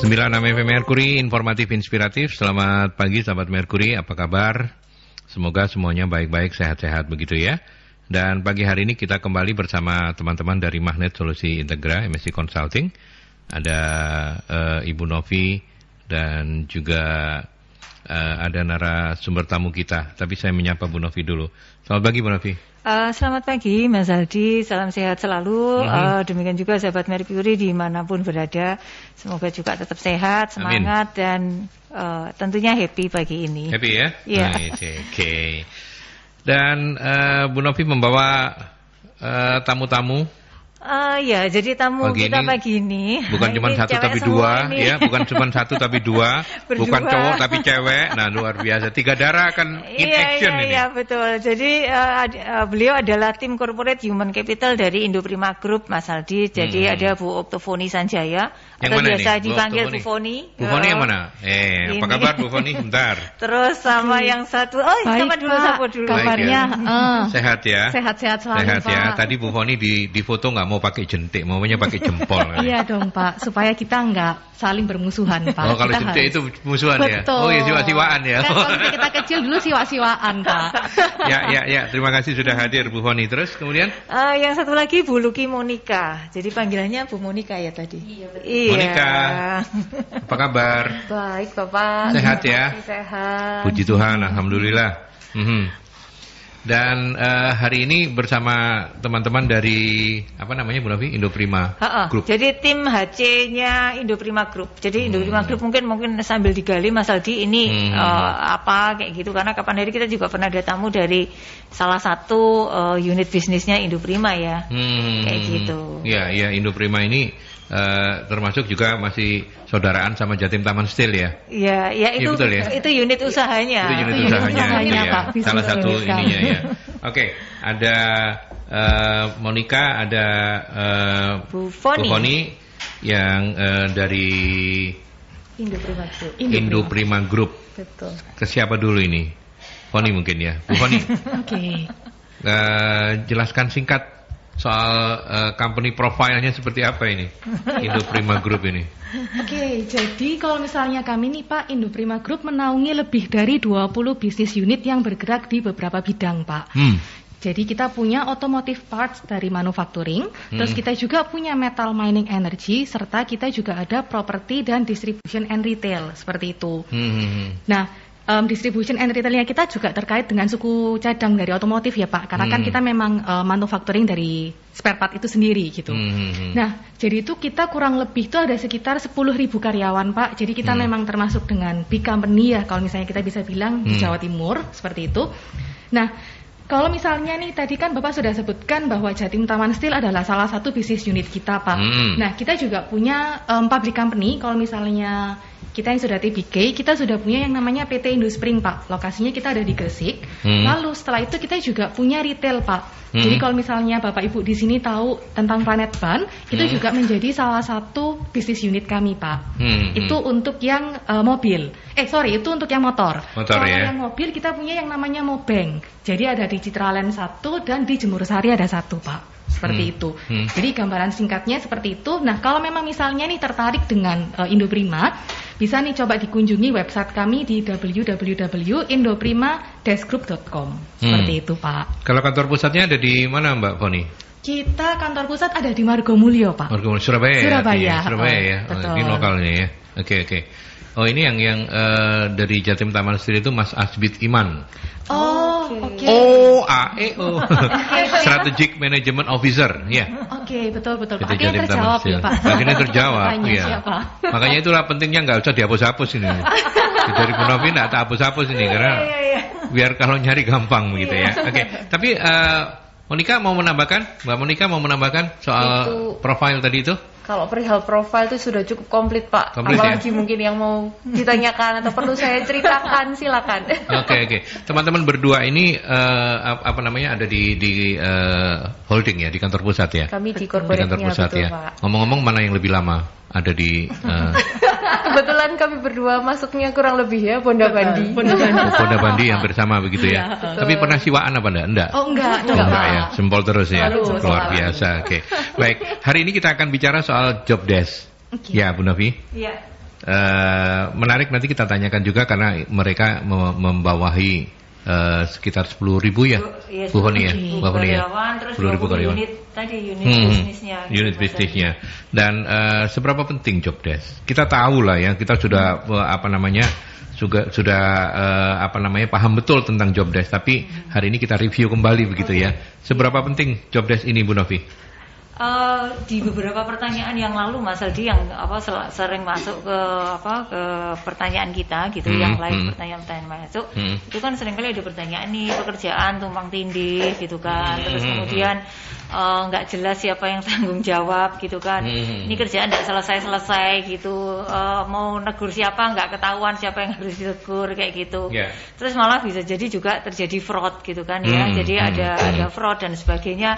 96 FM Mercury, informatif inspiratif. Selamat pagi sahabat Mercury, apa kabar? Semoga semuanya baik-baik, sehat-sehat begitu ya. Dan pagi hari ini kita kembali bersama teman-teman dari Magnet Solusi Integra MSC Consulting. Ada Ibu Novi dan juga ada narasumber tamu kita. Tapi saya menyapa Bu Novi dulu. Selamat pagi Bu Novi. Selamat pagi Mas Aldi, salam sehat selalu. Demikian juga sahabat Mercury dimanapun berada. Semoga juga tetap sehat, semangat. Amin. Dan tentunya happy pagi ini. Happy ya? Iya. Oke. Dan Bu Novi membawa tamu-tamu. Ya, jadi tamu kita pagi ini bukan cuma satu tapi dua, ya, bukan cuma satu tapi dua, bukan cowok tapi cewek. Nah, luar biasa. 3 darah akan in action ini. Iya, betul. Jadi beliau adalah tim corporate human capital dari Indoprima Group, Mas Aldi. Jadi ada Bu Oktavoni Sanjaya, yang atau biasa ini? dipanggil Bu Foni. Bu Foni yang mana? Apa kabar Bu Foni? Bentar. Terus sama yang satu, sama dulu. Kabarnya sehat ya? Sehat-sehat selalu, sehat Pak. Ya. Tadi Bu Foni di foto nggak mau pakai jentik, maunya pakai jempol. Iya dong Pak, supaya kita nggak saling bermusuhan Pak. Oh, kalau jentik itu musuhan ya? Betul. Oh ya, siwa-siwaan ya? Kan kalau kita kecil dulu siwa-siwaan Pak. Ya, terima kasih sudah hadir Bu Foni. Terus kemudian? Yang satu lagi Bu Luki Monika. Jadi panggilannya Bu Monika ya tadi? Iya. Monika, apa kabar? Baik Bapak. Sehat ya? Sehat. Puji Tuhan, alhamdulillah. Dan hari ini bersama teman-teman dari apa namanya Bu Novi, Indoprima Group. Jadi tim HC-nya Indoprima Group. Jadi Indoprima Group mungkin sambil digali Mas Aldi ini apa kayak gitu, karena kapan hari kita juga pernah ada tamu dari salah satu unit bisnisnya Indoprima ya. Kayak gitu. Iya, Indoprima ini termasuk juga masih saudaraan sama Jatim Taman Steel ya? Iya, itu betul ya? Itu unit usahanya. Itu unit usahanya ya. Pak, salah satu ininya ya. Oke, ada Monika, ada Bu Foni yang dari Indoprima Group. Betul. Ke siapa dulu ini? Foni mungkin ya, Bu Foni. Oke. Jelaskan singkat soal company profile-nya seperti apa ini, Indoprima Group ini. Oke, jadi kalau misalnya kami nih Pak, Indoprima Group menaungi lebih dari 20 bisnis unit yang bergerak di beberapa bidang Pak. Jadi kita punya automotive parts dari manufacturing, terus kita juga punya metal mining energy, serta kita juga ada property dan distribution and retail, seperti itu. Nah, distribution and retailnya kita juga terkait dengan suku cadang dari otomotif ya Pak, karena kan kita memang manufacturing dari spare part itu sendiri gitu. Nah, jadi itu kita kurang lebih itu ada sekitar 10.000 karyawan Pak. Jadi kita memang termasuk dengan big company ya, kalau misalnya kita bisa bilang di Jawa Timur seperti itu. Nah, kalau misalnya nih tadi kan Bapak sudah sebutkan bahwa Jatim Taman Steel adalah salah satu bisnis unit kita Pak. Nah, kita juga punya public company. Kalau misalnya kita yang sudah TBK, kita sudah punya yang namanya PT Indospring Pak. Lokasinya kita ada di Gresik. Lalu setelah itu kita juga punya retail Pak. Jadi kalau misalnya Bapak Ibu di sini tahu tentang Planet Ban, itu juga menjadi salah satu bisnis unit kami Pak. Itu untuk yang mobil. Itu untuk yang motor. Kalau yang mobil kita punya yang namanya Mobeng. Jadi ada di Citraland 1 dan di Jemur Sari ada 1 Pak. Seperti itu. Jadi gambaran singkatnya seperti itu. Nah, kalau memang misalnya nih tertarik dengan Indoprima, bisa nih coba dikunjungi website kami di www.indoprima-group.com. Seperti itu, Pak. Kalau kantor pusatnya ada di mana, Mbak Foni? Kita kantor pusat ada di Margomulyo, Pak. Margomulyo, Surabaya. Surabaya ya. Betul. Ini lokalnya ya. Oke. Oh, ini yang dari Jatim Taman Steel itu Mas Asbid Iman. Oke. Strategic Management Officer, ya. Oke, betul. Kita Akhirnya terjawab ya, Pak. Akhirnya terjawab, ya. Siapa? Makanya itulah pentingnya nggak usah dihapus-hapus ini. Dari Bu Novi nggak tak hapus-hapus ini karena biar kalau nyari gampang begitu ya. Oke. Tapi Monika mau menambahkan, Mbak Monika mau menambahkan soal profil tadi itu? Kalau perihal profil itu sudah cukup komplit Pak. Apalagi mungkin yang mau ditanyakan atau perlu saya ceritakan, silakan. Oke. Teman-teman berdua ini ada di holding ya, di kantor pusat ya. Kami di corporate-nya, betul, ya. Pak. Ngomong-ngomong, mana yang lebih lama ada di Kebetulan kami berdua masuknya kurang lebih ya Ponda Bandi. Ponda Bandi yang bersama begitu ya. Tapi pernah siwaan apa enggak? Oh enggak ya. Sempol terus ya. Luar biasa. Oke. Baik, hari ini kita akan bicara soal job desk. Ya, Bu Novi. Iya. Menarik, nanti kita tanyakan juga karena mereka membawahi sekitar 10.000 ya, Bu Honi ya, Bu Honi ya, 10.000 karyawan. Unit bisnisnya. Dan seberapa penting job desk? Kita tahu lah ya, kita sudah paham betul tentang job desk. Tapi hari ini kita review kembali begitu ya. Seberapa penting job desk ini, Bu Novi? Di beberapa pertanyaan yang lalu Mas Aldi yang sering masuk ke pertanyaan kita gitu, yang lain pertanyaan masuk, itu kan seringkali ada pertanyaan nih, pekerjaan tumpang tindih gitu kan, terus kemudian nggak jelas siapa yang tanggung jawab gitu kan, ini kerjaan nggak selesai gitu, mau negur siapa nggak ketahuan siapa yang harus ditegur kayak gitu, terus malah bisa jadi juga terjadi fraud gitu kan ya, jadi ada fraud dan sebagainya.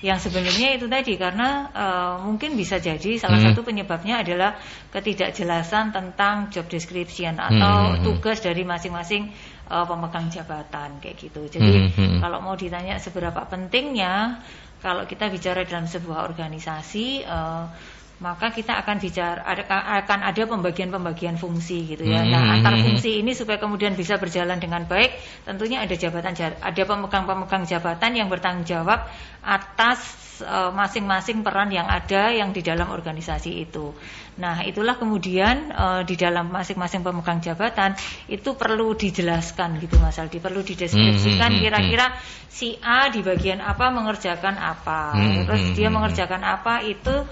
Yang sebenarnya itu tadi karena mungkin bisa jadi salah satu penyebabnya adalah ketidakjelasan tentang job description atau tugas dari masing-masing pemegang jabatan kayak gitu. Jadi kalau mau ditanya seberapa pentingnya, kalau kita bicara dalam sebuah organisasi, maka kita akan akan ada pembagian fungsi gitu ya. Nah, antar fungsi ini supaya kemudian bisa berjalan dengan baik, tentunya ada pemegang jabatan yang bertanggung jawab atas masing-masing peran yang ada yang di dalam organisasi itu. Nah, itulah kemudian di dalam masing-masing pemegang jabatan itu perlu dijelaskan gitu Mas Aldi, perlu dideskripsikan kira-kira si A di bagian apa mengerjakan apa, terus dia mengerjakan apa itu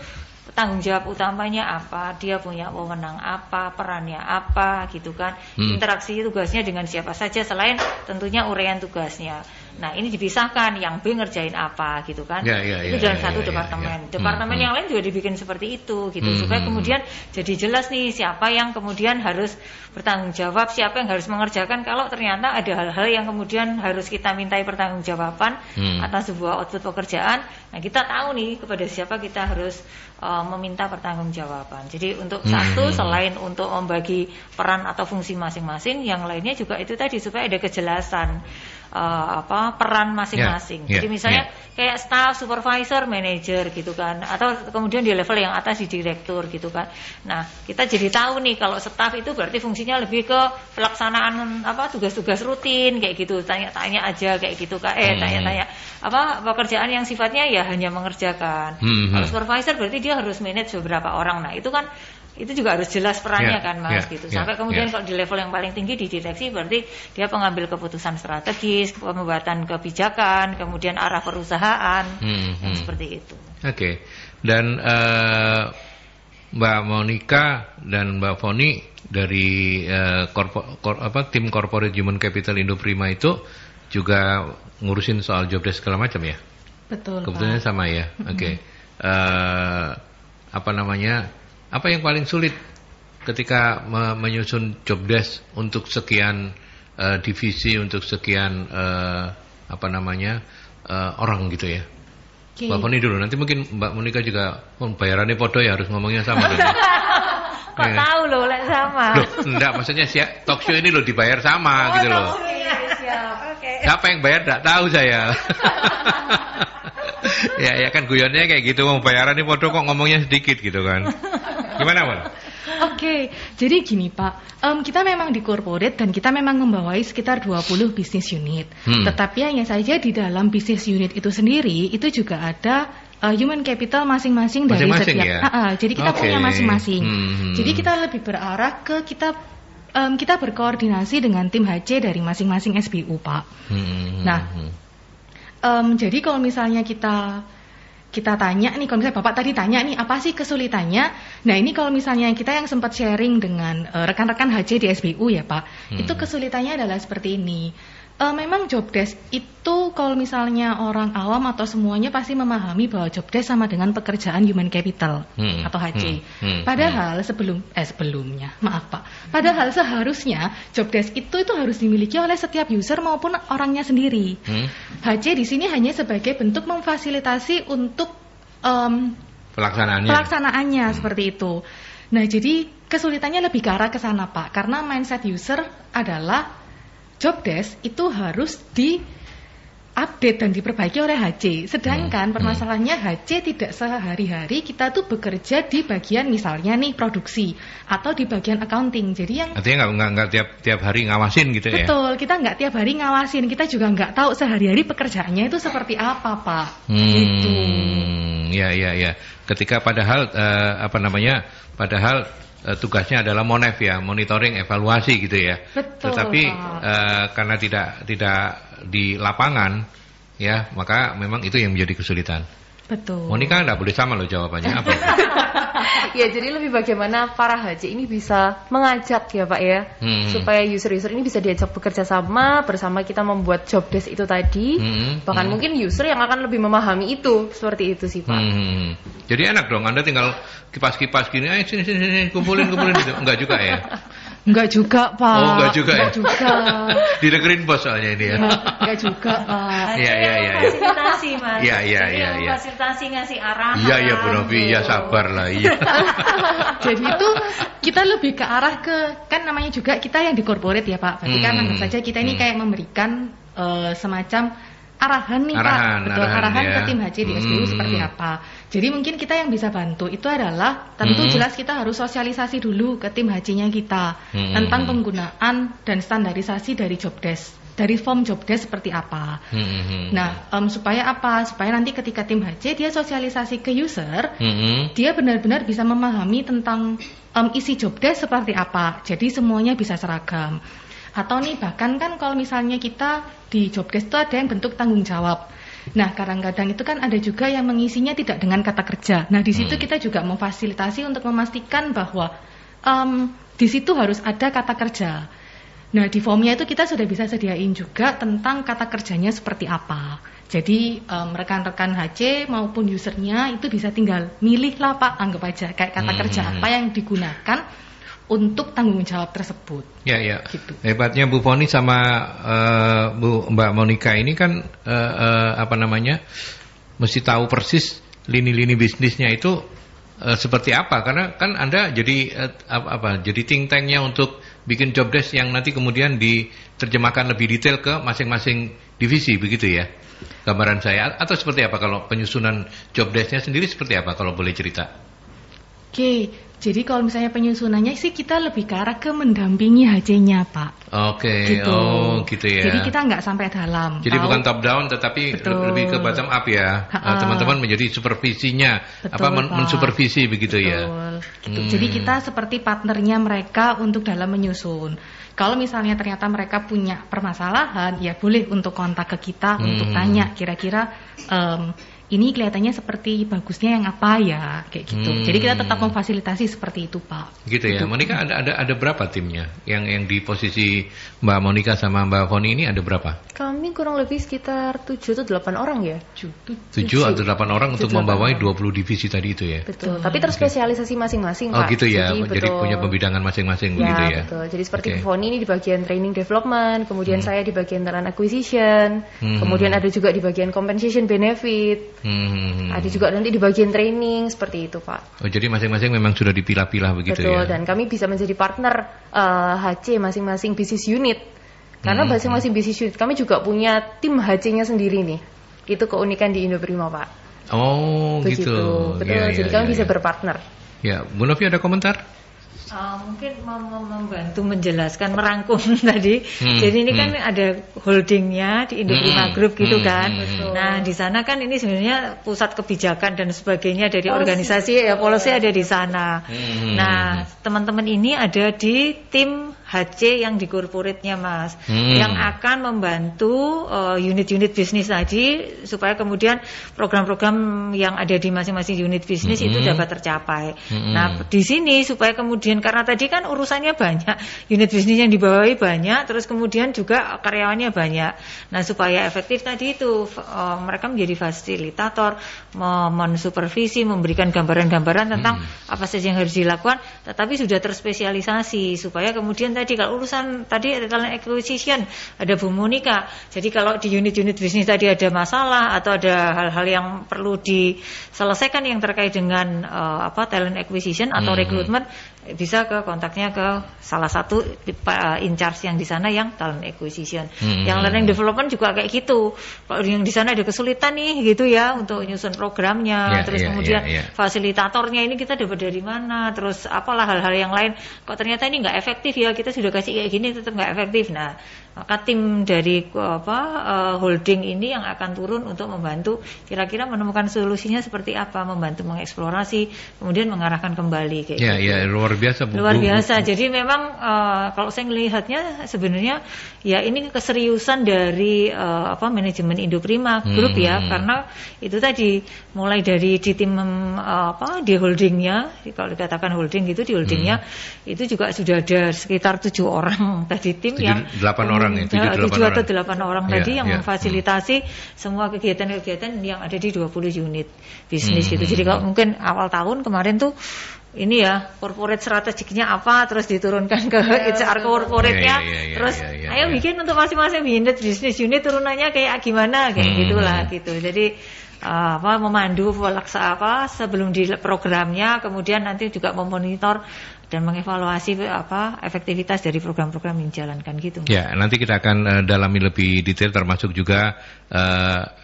tanggung jawab utamanya apa, dia punya wewenang apa, perannya apa gitu kan, interaksi tugasnya dengan siapa saja selain tentunya uraian tugasnya. Nah, ini dipisahkan, yang B ngerjain apa gitu kan, itu dalam satu departemen. Departemen yang lain juga dibikin seperti itu gitu, supaya kemudian jadi jelas nih siapa yang kemudian harus bertanggung jawab, siapa yang harus mengerjakan kalau ternyata ada hal-hal yang kemudian harus kita mintai pertanggungjawaban atas sebuah output pekerjaan. Nah, kita tahu nih kepada siapa kita harus meminta pertanggungjawaban. Jadi untuk satu, selain untuk membagi peran atau fungsi masing-masing, yang lainnya juga itu tadi supaya ada kejelasan peran masing-masing. Jadi misalnya kayak staff, supervisor, manager gitu kan, atau kemudian di level yang atas di direktur gitu kan. Nah, kita jadi tahu nih kalau staff itu berarti fungsinya lebih ke pelaksanaan tugas-tugas rutin kayak gitu, tanya-tanya aja kayak gitu kan. Tanya-tanya pekerjaan yang sifatnya ya hanya mengerjakan. Kalau supervisor berarti dia harus manage beberapa orang. Nah, itu kan itu juga harus jelas perannya kan Mas gitu. Sampai kemudian kalau di level yang paling tinggi di direksi berarti dia pengambil keputusan strategis, pembuatan kebijakan, kemudian arah perusahaan, yang seperti itu. Oke. Dan Mbak Monica dan Mbak Foni dari tim Corporate Human Capital Indoprima itu juga ngurusin soal job desk segala macam ya? Betul. Kebetulannya sama ya. Oke. Apa yang paling sulit ketika menyusun job desk untuk sekian divisi, untuk sekian orang gitu ya? Okay. Mbak Foni dulu, nanti mungkin Mbak Monica juga bayarannya podo ya, harus ngomongnya sama. Kok tahu loh, sama. Loh, enggak, maksudnya talk show ini loh dibayar sama gitu loh. Siap. Okay. Siapa yang bayar enggak tahu saya. ya kan guyonnya kayak gitu, mau bayarannya podo kok ngomongnya sedikit gitu kan. Gimana, Wan? Oke, jadi gini Pak, kita memang di corporate dan kita memang membawahi sekitar 20 bisnis unit. Tetapi hanya saja di dalam bisnis unit itu sendiri, itu juga ada human capital masing-masing dari setiap. Ya? Jadi kita punya masing-masing. Jadi kita lebih berarah ke kita berkoordinasi dengan tim HC dari masing-masing SBU, Pak. Nah, jadi kalau misalnya kita tanya nih, kalau misalnya Bapak tadi tanya nih apa sih kesulitannya. Nah, ini kalau misalnya kita yang sempat sharing dengan rekan-rekan HC di SBU ya Pak, itu kesulitannya adalah seperti ini. Memang job desk itu kalau misalnya orang awam atau semuanya pasti memahami bahwa job desk sama dengan pekerjaan human capital atau HC. Padahal sebelumnya, maaf Pak. Padahal seharusnya job desk itu harus dimiliki oleh setiap user maupun orangnya sendiri. HC di sini hanya sebagai bentuk memfasilitasi untuk pelaksanaannya seperti itu. Nah, jadi kesulitannya lebih ke arah ke sana Pak, karena mindset user adalah job desk itu harus update dan diperbaiki oleh HC. Sedangkan permasalahannya HC tidak sehari-hari kita tuh bekerja di bagian misalnya nih produksi atau di bagian accounting. Jadi yang artinya nggak tiap hari ngawasin gitu ya? Betul, kita nggak tiap hari ngawasin. Kita juga nggak tahu sehari-hari pekerjaannya itu seperti apa, Pak. Gitu. Ya. Ketika padahal tugasnya adalah MONEV ya, monitoring, evaluasi gitu ya. Betul, tetapi karena tidak di lapangan ya, maka memang itu yang menjadi kesulitan. Betul. Monica enggak boleh sama loh jawabannya apa? Ya, jadi lebih bagaimana para HC ini bisa mengajak ya Pak ya, supaya user-user ini bisa diajak bekerja sama bersama kita membuat job desk itu tadi. Bahkan mungkin user yang akan lebih memahami itu, seperti itu sih Pak. Jadi enak dong, Anda tinggal kipas-kipas gini, sini kumpulin gitu. Enggak juga ya? Enggak juga, Pak. Oh, enggak juga ya? Enggak juga. Didengerin bos soalnya ini ya. Enggak juga, Pak. Iya. Fasilitasi, Mas. Iya. Fasilitasi ngasih arahan. Iya, Bu Novi, ya sabar lah, iya. Jadi itu kita lebih ke arah ke, kan namanya juga kita yang di corporate ya Pak. Berarti kan anggap saja kita ini kayak memberikan semacam arahan nih Pak. Betul, arahan ke tim HC di SBU seperti apa. Jadi mungkin kita yang bisa bantu itu adalah tentu jelas kita harus sosialisasi dulu ke tim HC-nya kita tentang penggunaan dan standarisasi dari job desk, dari form job desk seperti apa. Nah, supaya apa? Supaya nanti ketika tim HC dia sosialisasi ke user, dia benar-benar bisa memahami tentang isi job desk seperti apa. Jadi semuanya bisa seragam. Atau nih bahkan kan kalau misalnya kita di job desk itu ada yang bentuk tanggung jawab. Nah, kadang-kadang itu kan ada juga yang mengisinya tidak dengan kata kerja. Nah, di situ kita juga memfasilitasi untuk memastikan bahwa di situ harus ada kata kerja. Nah, di formnya itu kita sudah bisa sediain juga tentang kata kerjanya seperti apa. Jadi rekan-rekan HC maupun usernya itu bisa tinggal milih lah Pak, anggap aja kayak kata kerja apa yang digunakan untuk tanggung jawab tersebut. Ya. Gitu. Hebatnya Bu Foni sama Mbak Monica ini kan mesti tahu persis lini-lini bisnisnya itu seperti apa, karena kan Anda jadi jadi think tanknya untuk bikin job desk yang nanti kemudian diterjemahkan lebih detail ke masing-masing divisi, begitu ya gambaran saya, atau seperti apa kalau penyusunan job desknya sendiri seperti apa kalau boleh cerita? Oke, jadi kalau misalnya penyusunannya sih kita lebih ke arah ke mendampingi HC-nya Pak. Oke, gitu. Oh gitu ya. Jadi kita nggak sampai dalam. Jadi bukan top down, tetapi lebih ke bottom up ya. Teman-teman menjadi supervisinya, mensupervisi begitu ya. Gitu. Jadi kita seperti partnernya mereka untuk dalam menyusun. Kalau misalnya ternyata mereka punya permasalahan, ya boleh untuk kontak ke kita untuk tanya kira-kira ini kelihatannya seperti bagusnya yang apa ya, kayak gitu. Jadi kita tetap memfasilitasi seperti itu Pak. Gitu ya. Monica ada berapa timnya? Yang di posisi Mbak Monica sama Mbak Foni ini ada berapa? Kami kurang lebih sekitar 7 atau 8 orang ya. 7 atau 8 orang untuk membawai 20 divisi tadi itu ya. Betul. Tapi terspesialisasi masing-masing Pak. Oh gitu ya. Jadi punya pembidangan masing-masing begitu ya. Betul. Jadi seperti Bu Foni ini di bagian training development, kemudian saya di bagian talent acquisition, kemudian ada juga di bagian compensation benefit. Ada juga nanti di bagian training seperti itu Pak. Oh jadi masing-masing memang sudah dipilah-pilah begitu. Betul, ya. dan kami bisa menjadi partner HC masing-masing business unit. Karena masing-masing business unit kami juga punya tim HC-nya sendiri nih. Itu keunikan di Indoprima Pak. Oh begitu. Gitu. Betul, jadi kami bisa berpartner. Ya, Bu Novi ada komentar? Mungkin membantu menjelaskan, merangkum tadi. Jadi ini kan ada holdingnya di Indoprima Group gitu kan. Nah di sana kan ini sebenarnya pusat kebijakan dan sebagainya dari organisasi ya, policy ada di sana. Nah teman-teman ini ada di tim HC yang di corporate-nya Mas, yang akan membantu unit-unit bisnis tadi supaya kemudian program-program yang ada di masing-masing unit bisnis itu dapat tercapai. Nah di sini supaya kemudian, karena tadi kan urusannya banyak, unit bisnis yang dibawahi banyak, terus kemudian juga karyawannya banyak. Nah supaya efektif tadi itu mereka menjadi fasilitator, mensupervisi, memberikan gambaran-gambaran tentang apa saja yang harus dilakukan, tetapi sudah terspesialisasi supaya kemudian tadi kalau urusan tadi ada talent acquisition, ada Bu Monica. Jadi kalau di unit-unit bisnis tadi ada masalah atau ada hal-hal yang perlu diselesaikan yang terkait dengan talent acquisition atau recruitment, bisa kontaknya ke salah satu in charge yang di sana yang talent acquisition. Yang learning development juga kayak gitu. Kalau yang di sana ada kesulitan nih gitu ya untuk nyusun programnya, terus kemudian fasilitatornya ini kita dapat dari mana, terus apalah hal-hal yang lain. Kok ternyata ini nggak efektif ya, kita sudah kasih kayak gini tetap nggak efektif. Nah, maka tim dari holding ini yang akan turun untuk membantu kira-kira menemukan solusinya seperti apa, membantu mengeksplorasi, kemudian mengarahkan kembali kayak gitu. Ya, luar biasa. Luar biasa. Jadi memang kalau saya melihatnya sebenarnya ya ini keseriusan dari manajemen Indoprima Group ya, karena itu tadi mulai dari di tim di holdingnya, kalau dikatakan holding gitu, di holdingnya itu juga sudah ada sekitar 7 orang tadi tim 8 orang ya, 7 atau 8 orang tadi yang memfasilitasi semua kegiatan-kegiatan yang ada di 20 unit bisnis gitu. Jadi kalau mungkin awal tahun kemarin tuh ini ya corporate strategiknya apa, terus diturunkan ke HR corporate-nya, terus ayo bikin untuk masing-masing unit bisnis unit turunannya kayak gimana, kayak gitulah gitu. Jadi memandu sebelum di programnya, kemudian nanti juga memonitor dan mengevaluasi efektivitas dari program-program yang dijalankan gitu. Ya, nanti kita akan dalami lebih detail, termasuk juga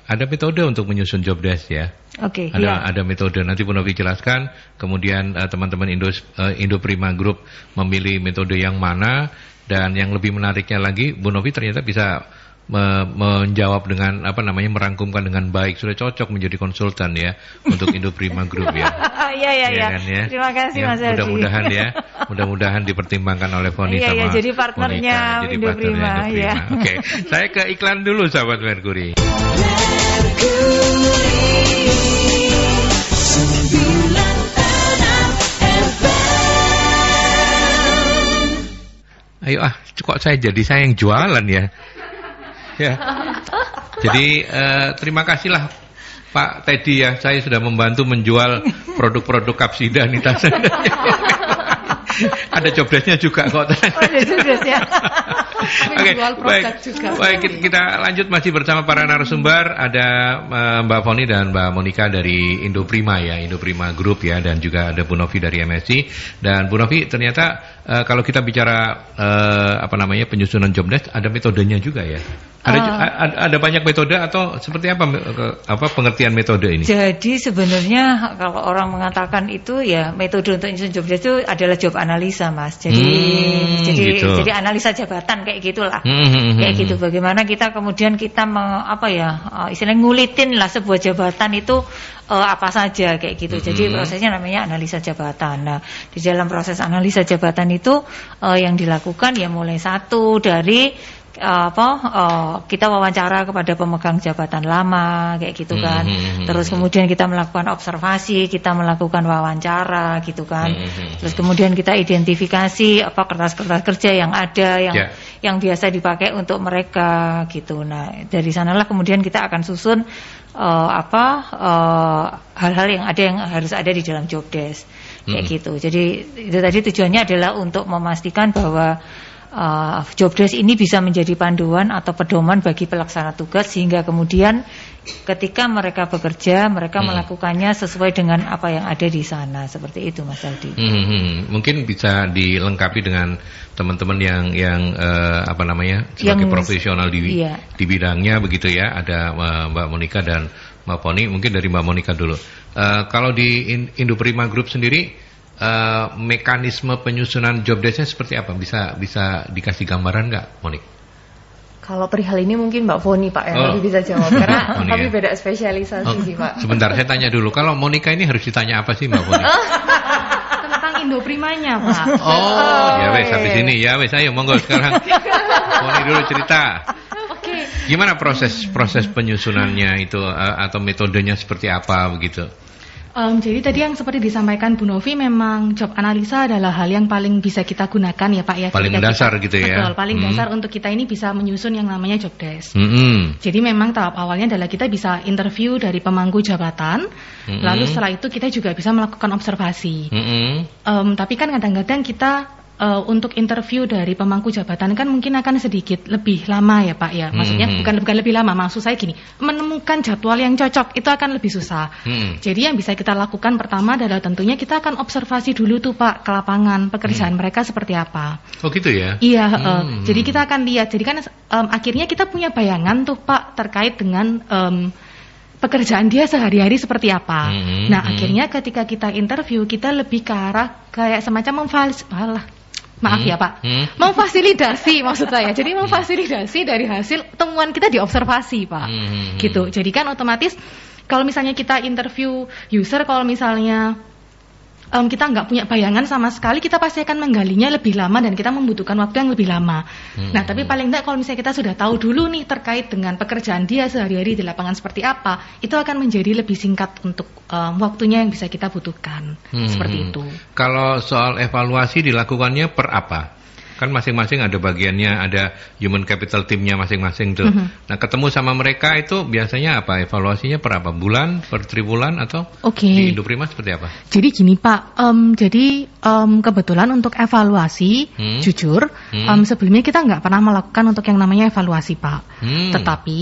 ada metode untuk menyusun job desk ya. Oke. Ada metode, nanti Bu Novi jelaskan. Kemudian teman-teman Indoprima Group memilih metode yang mana, dan yang lebih menariknya lagi, Bu Novi ternyata bisa menjawab dengan merangkumkan dengan baik, sudah cocok menjadi konsultan ya untuk Indoprima Group ya. Iya. Kan, ya? Terima kasih Mas Adi. Mudah-mudahan dipertimbangkan oleh Foni sama jadi partnernya Indoprima ya. Oke, saya ke iklan dulu sahabat Mercury. Ayo kok saya yang jualan ya. Ya. Jadi terima kasihlah Pak Teddy ya, saya sudah membantu menjual produk-produk Kapsida Nita. Ada job desk-nya juga kok. Ada job desk-nya. Oke, baik, kita lanjut masih bersama para narasumber. Ada Mbak Foni dan Mbak Monika dari Indoprima ya, Indoprima Group ya, dan juga ada Bu Novi dari MSC. Dan Bu Novi, ternyata kalau kita bicara penyusunan job desk, ada metodenya juga ya. Ada banyak metode atau seperti apa pengertian metode ini? Jadi sebenarnya kalau orang mengatakan itu ya metode untuk menyusun job desk itu adalah job analisa, Mas. Jadi analisa jabatan kayak gitulah. Kayak gitu, bagaimana kita kemudian kita istilahnya ngulitin lah sebuah jabatan itu apa saja kayak gitu. Jadi prosesnya namanya analisa jabatan. Nah, di dalam proses analisa jabatan itu yang dilakukan ya mulai satu dari kita wawancara kepada pemegang jabatan lama kayak gitu kan. Terus kemudian kita melakukan observasi, kita melakukan wawancara gitu kan. Terus kemudian kita identifikasi kertas-kertas kerja yang ada yang biasa dipakai untuk mereka gitu. Nah, dari sanalah kemudian kita akan susun hal-hal yang harus ada di dalam job desk kayak gitu. Jadi itu tadi tujuannya adalah untuk memastikan bahwa job desk ini bisa menjadi panduan atau pedoman bagi pelaksana tugas, sehingga kemudian ketika mereka bekerja, mereka melakukannya sesuai dengan apa yang ada di sana. Seperti itu, Mas Aldi. Mungkin bisa dilengkapi dengan teman-teman yang sebagai profesional di bidangnya begitu ya. Ada Mbak Monika dan Mbak Foni. Mungkin dari Mbak Monika dulu. Kalau di Indoprima Group sendiri, mekanisme penyusunan job desk-nya seperti apa? Bisa dikasih gambaran nggak, Monik? Kalau perihal ini mungkin Mbak Foni Pak yang lebih bisa jawab, karena kami beda spesialisasi sih Pak. Sebentar, saya tanya dulu. Kalau Monika ini harus ditanya apa sih Mbak Foni? Tentang Indoprimanya Pak. Habis ini ya wes, ayo monggo sekarang. Foni dulu cerita. Oke. Gimana proses penyusunannya itu, atau metodenya seperti apa begitu? Jadi tadi yang seperti disampaikan Bu Novi, memang job analisa adalah hal yang paling bisa kita gunakan ya Pak ya. Paling mendasar gitu ya. Betul, paling dasar untuk kita ini bisa menyusun yang namanya job desk. Jadi memang tahap awalnya adalah kita bisa interview dari pemangku jabatan, lalu setelah itu kita juga bisa melakukan observasi. Tapi kan kadang-kadang kita untuk interview dari pemangku jabatan kan mungkin akan sedikit lebih lama ya Pak ya. Maksudnya bukan lebih lama, maksud saya gini, menemukan jadwal yang cocok itu akan lebih susah. Jadi yang bisa kita lakukan pertama adalah tentunya kita akan observasi dulu tuh Pak ke lapangan pekerjaan mereka seperti apa. Oh gitu ya? Iya, jadi kita akan lihat. Jadi kan akhirnya kita punya bayangan tuh Pak terkait dengan pekerjaan dia sehari-hari seperti apa. Nah akhirnya ketika kita interview kita lebih ke arah kayak semacam memfasilitasi maksud saya. Jadi memfasilitasi dari hasil temuan kita diobservasi Pak. Gitu. Jadi kan otomatis kalau misalnya kita interview user, kalau misalnya kita nggak punya bayangan sama sekali, kita pasti akan menggalinya lebih lama dan kita membutuhkan waktu yang lebih lama. Nah, tapi paling tidak kalau misalnya kita sudah tahu dulu nih terkait dengan pekerjaan dia sehari-hari di lapangan seperti apa, itu akan menjadi lebih singkat untuk waktunya yang bisa kita butuhkan. Seperti itu. Kalau soal evaluasi dilakukannya per apa? Kan masing-masing ada bagiannya, ada human capital teamnya masing-masing tuh. Nah, ketemu sama mereka itu biasanya apa? Evaluasinya per apa? Bulan, per tribulan atau di Indoprima seperti apa? Jadi gini Pak, kebetulan untuk evaluasi, jujur, sebelumnya kita nggak pernah melakukan untuk yang namanya evaluasi Pak. Tetapi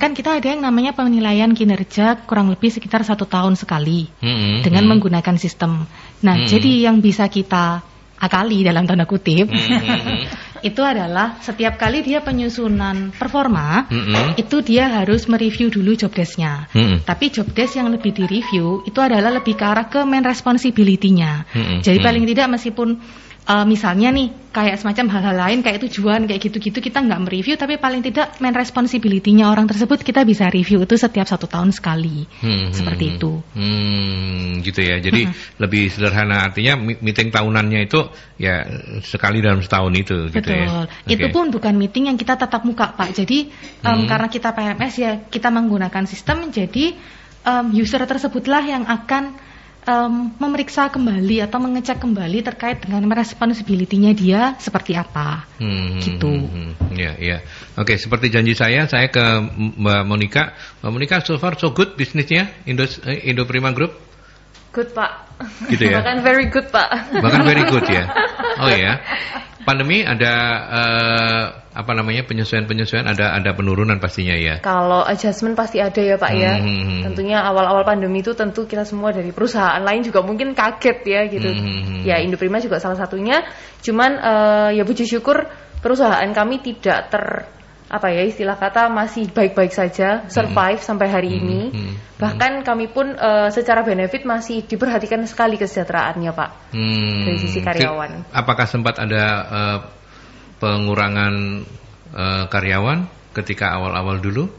kan kita ada yang namanya penilaian kinerja kurang lebih sekitar 1 tahun sekali dengan menggunakan sistem. Nah, jadi yang bisa kita akali dalam tanda kutip itu adalah setiap kali dia penyusunan performa itu dia harus mereview dulu job desk-nya. Tapi job desk yang lebih direview itu adalah lebih ke arah ke main responsibility-nya. Jadi paling tidak meskipun misalnya nih kayak semacam hal-hal lain kayak tujuan kayak gitu-gitu kita nggak mereview, tapi paling tidak main responsibility-nya orang tersebut kita bisa review itu setiap 1 tahun sekali. Seperti itu. Gitu ya. Jadi lebih sederhana, artinya meeting tahunannya itu ya sekali dalam setahun itu. Betul. Gitu ya. Itu pun bukan meeting yang kita tatap muka Pak. Jadi karena kita PMS ya kita menggunakan sistem, jadi user tersebutlah yang akan memeriksa kembali atau mengecek kembali terkait dengan responsibility-nya dia seperti apa, gitu. Ya. Oke, seperti janji saya ke Mbak Monica. Mbak Monica, so far so good bisnisnya Indoprima Group? Good Pak. Gitu ya? Bahkan very good Pak. Bahkan very good ya? Oh ya. Pandemi ada penyesuaian ada penurunan pastinya ya. Kalau adjustment pasti ada ya Pak ya. Tentunya awal-awal pandemi itu tentu kita semua dari perusahaan lain juga mungkin kaget ya gitu. Ya Indoprima juga salah satunya. Cuman ya puji syukur perusahaan kami tidak istilah kata masih baik-baik saja, survive sampai hari ini. Bahkan kami pun secara benefit masih diperhatikan sekali kesejahteraannya Pak, dari sisi karyawan. Apakah sempat ada pengurangan karyawan ketika awal-awal dulu?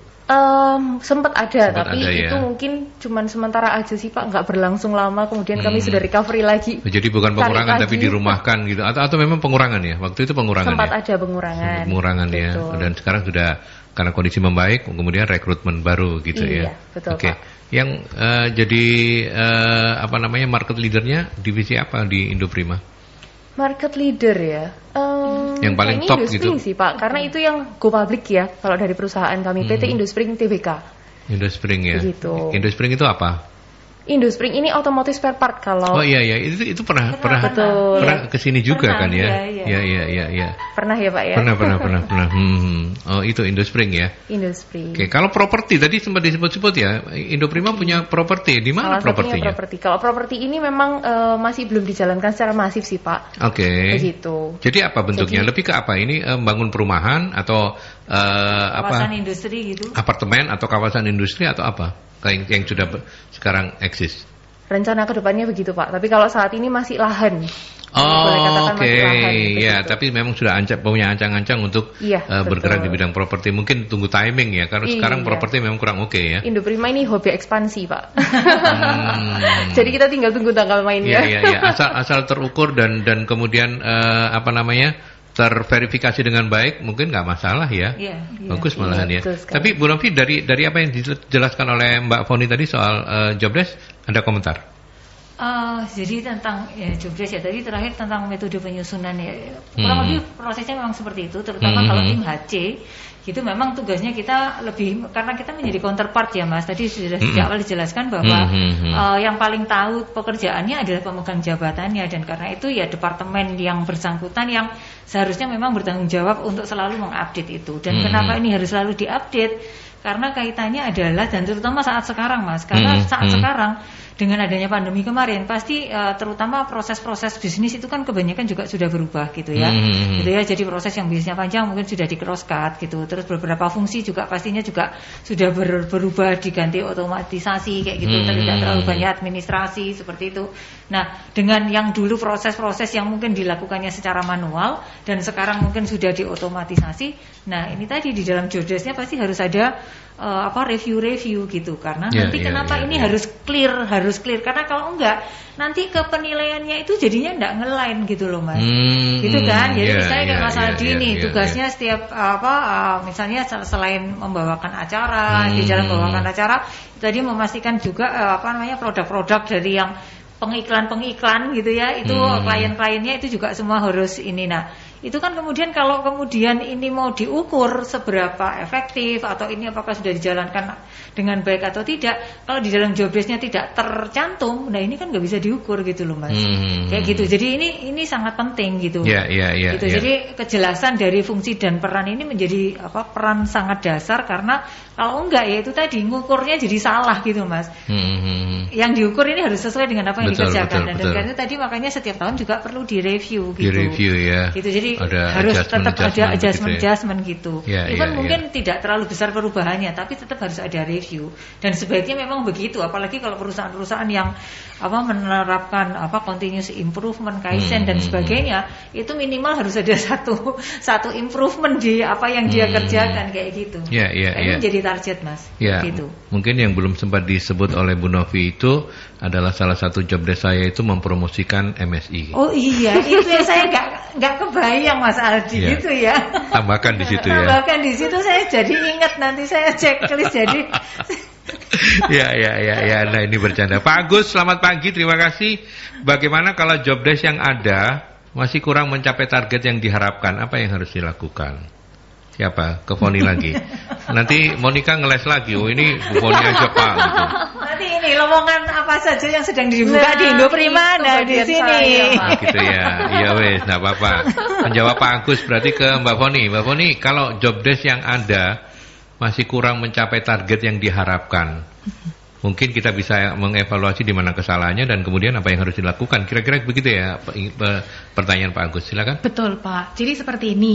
Sempat ada, tapi itu mungkin cuman sementara aja sih Pak, nggak berlangsung lama. Kemudian kami sudah recovery lagi. Jadi bukan pengurangan tapi dirumahkan gitu, atau memang pengurangan ya? Waktu itu pengurangan. Sempat ya? Ada pengurangan. Pengurangan ya. Dan sekarang sudah karena kondisi membaik, kemudian rekrutmen baru gitu ya. Betul Pak. Yang jadi market leadernya divisi apa di Indoprima? Market leader ya. Yang paling top gitu. Indospring sih Pak, karena itu yang go public ya. Kalau dari perusahaan kami PT Indospring Tbk. Indospring ya. Gitu. Indospring itu apa? Indospring ini otomotif spare part kalau. Oh iya itu pernah kesini juga kan ya? Iya. Pernah ya Pak ya? Pernah. Oh itu Indospring ya? Indospring. Oke, kalau properti tadi sempat disebut-sebut ya, Indoprima punya properti. Di mana propertinya? Kalau properti ini memang masih belum dijalankan secara masif sih Pak. Oke. Begitu. Jadi apa bentuknya? Lebih ke apa? Ini bangun perumahan atau kawasan industri gitu? Apartemen atau kawasan industri atau apa? Yang sudah sekarang eksis. Rencana kedepannya begitu Pak. Tapi kalau saat ini masih lahan. Oke. Ya, tapi memang sudah punya ancang-ancang untuk bergerak di bidang properti. Mungkin tunggu timing ya, karena sekarang properti memang kurang oke ya. Indoprima ini hobi ekspansi Pak. Jadi kita tinggal tunggu tanggal mainnya. Iya. Asal terukur dan kemudian terverifikasi dengan baik, mungkin nggak masalah ya. Bagus malahan ya. Tapi Bu Novi, dari apa yang dijelaskan oleh Mbak Foni tadi soal job desk, ada komentar? Jadi tentang job desk ya, tadi terakhir tentang metode penyusunan ya. Kurang lebih prosesnya memang seperti itu, terutama kalau tim HC. gitu memang tugasnya kita lebih, karena kita menjadi counterpart ya Mas. Tadi sudah sejak awal dijelaskan bahwa yang paling tahu pekerjaannya adalah pemegang jabatannya, dan karena itu ya departemen yang bersangkutan yang seharusnya memang bertanggung jawab untuk selalu mengupdate itu. Dan kenapa ini harus selalu diupdate? Karena kaitannya adalah, dan terutama saat sekarang Mas, karena saat sekarang dengan adanya pandemi kemarin pasti terutama proses-proses bisnis itu kan kebanyakan juga sudah berubah gitu ya. Gitu ya. Jadi proses yang bisnisnya panjang mungkin sudah di cross cut gitu. Terus beberapa fungsi juga pastinya juga sudah berubah, diganti otomatisasi kayak gitu. Tidak terlalu banyak administrasi seperti itu. Nah, dengan yang dulu proses-proses yang mungkin dilakukannya secara manual dan sekarang mungkin sudah diotomatisasi. Nah, ini tadi di dalam jobdesknya pasti harus ada review gitu, karena nanti kenapa ini harus clear karena kalau enggak nanti ke penilaiannya itu jadinya enggak ngelain gitu loh Mas. Gitu kan. Jadi misalnya kayak Mas Aldi nih tugasnya setiap misalnya selain membawakan acara, di dalam membawakan acara tadi memastikan juga produk-produk dari yang pengiklan gitu ya, itu klien-kliennya itu juga semua harus ini. Nah, itu kan kemudian kalau kemudian ini mau diukur seberapa efektif atau ini apakah sudah dijalankan dengan baik atau tidak, kalau di dalam jobdesknya tidak tercantum, nah ini kan nggak bisa diukur gitu loh Mas. Kayak gitu. Jadi ini sangat penting gitu. Gitu. Jadi kejelasan dari fungsi dan peran ini menjadi peran sangat dasar, karena kalau enggak ya itu tadi ngukurnya jadi salah gitu Mas. Yang diukur ini harus sesuai dengan apa yang dikerjakan. Dan karena tadi makanya setiap tahun juga perlu direview gitu. Direview ya. Gitu. Jadi harus tetap ada adjustment gitu. Even mungkin tidak terlalu besar perubahannya, tapi tetap harus ada review. Dan sebaiknya memang begitu, apalagi kalau perusahaan-perusahaan yang menerapkan continuous improvement, kaizen dan sebagainya, itu minimal harus ada satu improvement di apa yang dia kerjakan kayak gitu. Ini jadi target Mas. Gitu. Mungkin yang belum sempat disebut oleh Bu Novi itu adalah salah satu jobdesk saya itu mempromosikan MSI. Oh iya, itu yang saya nggak kebayang Mas Aldi gitu ya. Tambahkan di situ ya. Tambahkan di situ, saya jadi ingat, nanti saya checklist jadi. Ya. Nah ini bercanda. Pak Agus, selamat pagi, terima kasih. Bagaimana kalau jobdesk yang ada masih kurang mencapai target yang diharapkan? Apa yang harus dilakukan? Siapa? Ke Foni lagi. Nanti Monica ngeles lagi. Oh ini Bu Foni aja Pak. Gitu. Nanti ini lowongan apa saja yang sedang dibuka di Indoprima, nah di sini. Gitu ya. Iya wes, nggak apa-apa. Menjawab Pak Agus berarti ke Mbak Foni. Mbak Foni, kalau jobdesk yang ada masih kurang mencapai target yang diharapkan, mungkin kita bisa mengevaluasi di mana kesalahannya dan kemudian apa yang harus dilakukan. Kira-kira begitu ya pertanyaan Pak Agus. Silakan. Betul Pak. Jadi seperti ini.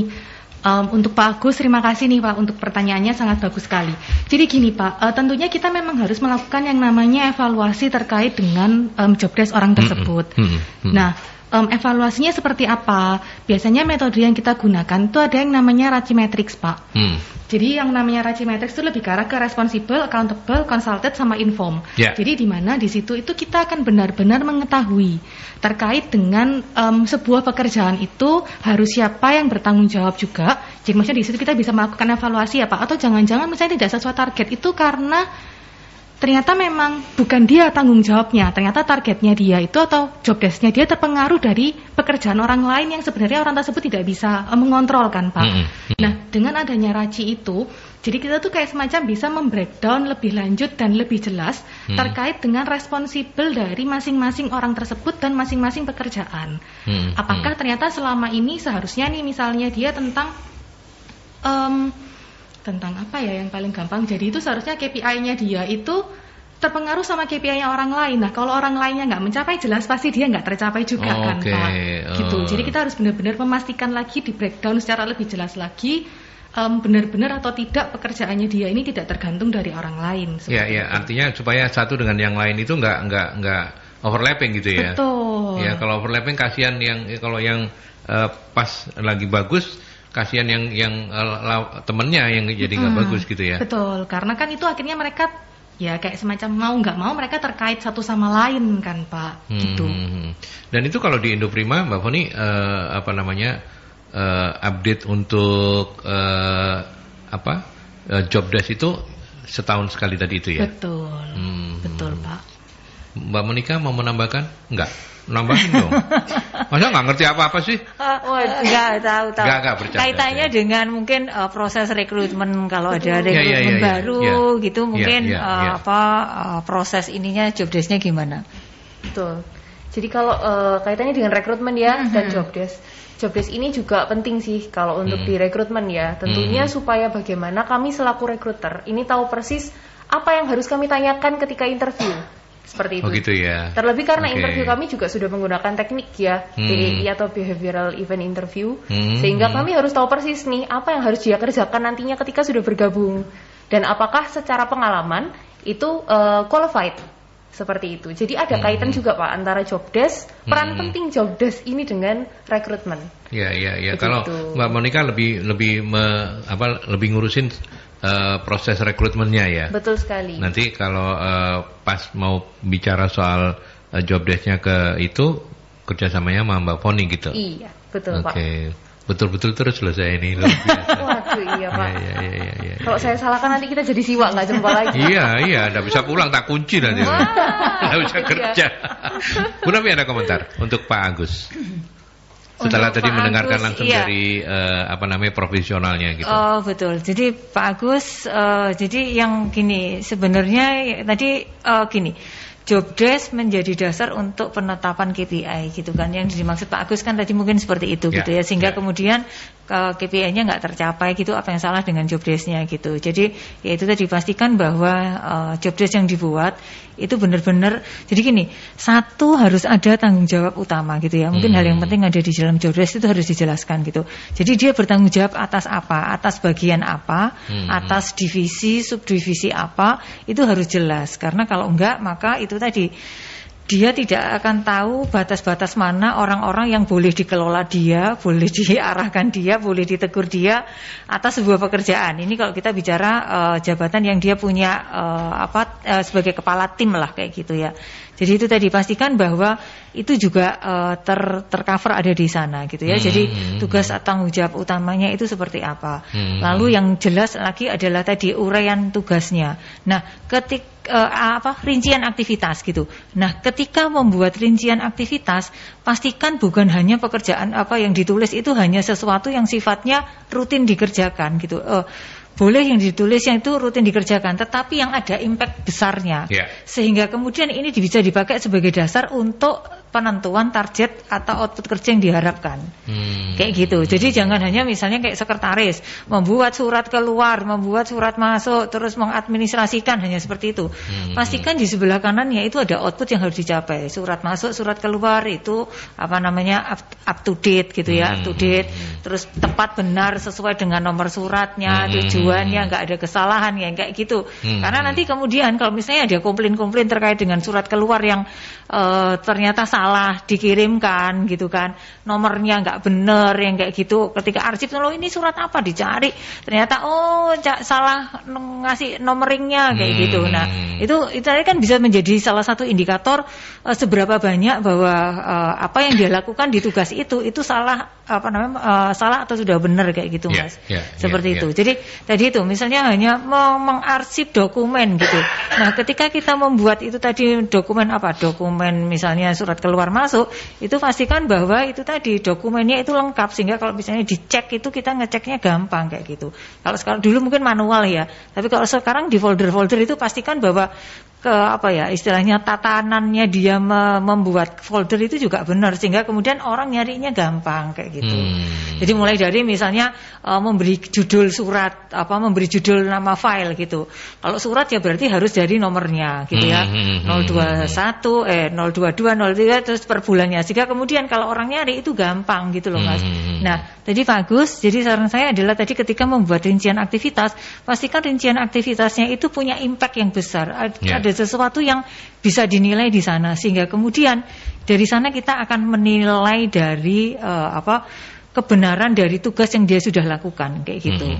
Untuk Pak Agus, terima kasih nih Pak untuk pertanyaannya, sangat bagus sekali. Jadi gini Pak, tentunya kita memang harus melakukan yang namanya evaluasi terkait dengan jobdesk orang tersebut. Nah, evaluasinya seperti apa? Biasanya metode yang kita gunakan itu ada yang namanya RACI Matrix Pak. Jadi yang namanya RACI Matrix itu lebih ke arah ke responsible, accountable, consulted, sama inform. Jadi di mana di situ itu kita akan benar-benar mengetahui terkait dengan sebuah pekerjaan itu harus siapa yang bertanggung jawab juga. Jadi maksudnya di situ kita bisa melakukan evaluasi ya Pak. Atau jangan-jangan misalnya tidak sesuai target itu karena ternyata memang bukan dia tanggung jawabnya, ternyata targetnya dia itu atau jobdesknya dia terpengaruh dari pekerjaan orang lain yang sebenarnya orang tersebut tidak bisa mengontrol kan Pak. Nah dengan adanya RACI itu, jadi kita tuh kayak semacam bisa membreakdown lebih lanjut dan lebih jelas terkait dengan responsibel dari masing-masing orang tersebut dan masing-masing pekerjaan. Apakah ternyata selama ini seharusnya nih misalnya dia tentang apa ya yang paling gampang, jadi itu seharusnya KPI-nya dia itu terpengaruh sama KPI-nya orang lain. Nah kalau orang lainnya nggak mencapai, jelas pasti dia nggak tercapai juga kan Pak. Gitu. Jadi kita harus benar-benar memastikan lagi, di breakdown secara lebih jelas lagi, benar-benar atau tidak pekerjaannya dia ini tidak tergantung dari orang lain. Iya, artinya supaya satu dengan yang lain itu nggak overlapping gitu ya. Betul. Ya kalau overlapping kasihan kalau yang pas lagi bagus, kasihan yang temennya yang jadi nggak bagus gitu ya. Betul, karena kan itu akhirnya mereka ya kayak semacam mau nggak mau mereka terkait satu sama lain kan Pak. Gitu. Dan itu kalau di Indoprima Mbak Foni update untuk jobdesk itu setahun sekali tadi itu ya. Betul, betul Pak. Mbak Monica mau menambahkan? Enggak. Nambahin dong. Masa nggak ngerti apa-apa sih? Nggak tahu. Nggak bercanda. Kaitannya dengan mungkin proses rekrutmen, kalau ada rekrutmen baru gitu, mungkin proses ininya job desk-nya gimana? Betul. Jadi kalau kaitannya dengan rekrutmen ya dan job desk. Job desk ini juga penting sih kalau untuk di rekrutmen ya. Tentunya supaya bagaimana kami selaku rekruter ini tahu persis apa yang harus kami tanyakan ketika interview. Seperti itu. Oh gitu ya. Terlebih karena interview kami juga sudah menggunakan teknik ya, BEI atau Behavioral Event Interview, sehingga kami harus tahu persis nih apa yang harus dia kerjakan nantinya ketika sudah bergabung, dan apakah secara pengalaman itu qualified, seperti itu. Jadi ada kaitan juga Pak antara job desk, peran penting job desk ini dengan rekrutmen. Ya. Kalau Mbak Monica lebih ngurusin proses rekrutmennya ya. Betul sekali. Nanti kalau pas mau bicara soal job desk-nya ke itu kerjasamanya sama Mbak Poni gitu. Iya, betul Pak. Oke, betul-betul terus loh saya ini luar biasa. Waduh iya Pak. Iya. Kalau saya salahkan nanti kita jadi siwak nggak jumpa lagi. Iya, nggak bisa pulang, tak kunci nanti. Nggak bisa kerja. Bu Nafi ada komentar untuk Pak Agus? Setelah tadi mendengarkan langsung dari profesionalnya gitu. Oh betul. Jadi Pak Agus, jadi yang gini sebenarnya tadi gini, job desk menjadi dasar untuk penetapan KPI gitu kan. Yang dimaksud Pak Agus kan tadi mungkin seperti itu gitu ya. Sehingga kemudian KPI-nya nggak tercapai gitu, apa yang salah dengan job desk-nya gitu. Jadi ya itu tadi pastikan bahwa job desk yang dibuat itu benar-benar, jadi gini, satu harus ada tanggung jawab utama gitu ya. Mungkin hal yang penting ada di dalam job desk itu harus dijelaskan gitu. Jadi dia bertanggung jawab atas apa, atas bagian apa, atas divisi, subdivisi apa, itu harus jelas. Karena kalau enggak maka itu tadi dia tidak akan tahu batas-batas mana orang-orang yang boleh dikelola dia, boleh diarahkan dia, boleh ditegur dia atas sebuah pekerjaan. Ini kalau kita bicara jabatan yang dia punya sebagai kepala tim lah kayak gitu ya. Jadi itu tadi pastikan bahwa itu juga tercover ada di sana gitu ya. Jadi tugas atau tanggung jawab utamanya itu seperti apa. Lalu yang jelas lagi adalah tadi uraian tugasnya. Nah, rincian aktivitas gitu. Nah, ketika membuat rincian aktivitas, pastikan bukan hanya pekerjaan yang ditulis itu hanya sesuatu yang sifatnya rutin dikerjakan gitu. Boleh yang ditulis yang itu rutin dikerjakan, tetapi yang ada impact besarnya, sehingga kemudian ini bisa dipakai sebagai dasar untuk penentuan target atau output kerja yang diharapkan. Kayak gitu. Jadi jangan hanya misalnya kayak sekretaris membuat surat keluar, membuat surat masuk, terus mengadministrasikan hanya seperti itu. Pastikan di sebelah kanannya itu ada output yang harus dicapai. Surat masuk, surat keluar itu up to date gitu ya, up to date. Terus tepat benar sesuai dengan nomor suratnya, tujuannya, nggak ada kesalahan ya kayak gitu. Karena nanti kemudian kalau misalnya ada komplain-komplain terkait dengan surat keluar yang ternyata salah dikirimkan gitu kan, nomornya nggak bener yang kayak gitu, ketika arsip loh ini surat apa dicari ternyata salah ngasih nomeringnya kayak gitu. Nah itu kan bisa menjadi salah satu indikator seberapa banyak bahwa apa yang dia lakukan di tugas itu salah salah atau sudah benar kayak gitu Mas. Seperti itu. Jadi tadi itu misalnya hanya mengarsip dokumen gitu. Nah ketika kita membuat itu tadi dokumen misalnya surat keluar masuk, itu pastikan bahwa itu tadi dokumennya itu lengkap, sehingga kalau misalnya dicek itu kita ngeceknya gampang kayak gitu. Kalau sekarang dulu mungkin manual ya, tapi kalau sekarang di folder-folder itu pastikan bahwa istilahnya tatanannya dia membuat folder itu juga benar, sehingga kemudian orang nyarinya gampang kayak gitu. Jadi mulai dari misalnya memberi judul surat, memberi judul nama file gitu. Kalau surat ya berarti harus dari nomornya gitu ya. 021 022 03 terus per bulannya, sehingga kemudian kalau orang nyari itu gampang gitu loh Mas. Nah, tadi Pak Agus, jadi saran saya adalah tadi ketika membuat rincian aktivitas, pastikan rincian aktivitasnya itu punya impact yang besar. Ada sesuatu yang bisa dinilai di sana, sehingga kemudian dari sana kita akan menilai dari kebenaran dari tugas yang dia sudah lakukan kayak gitu.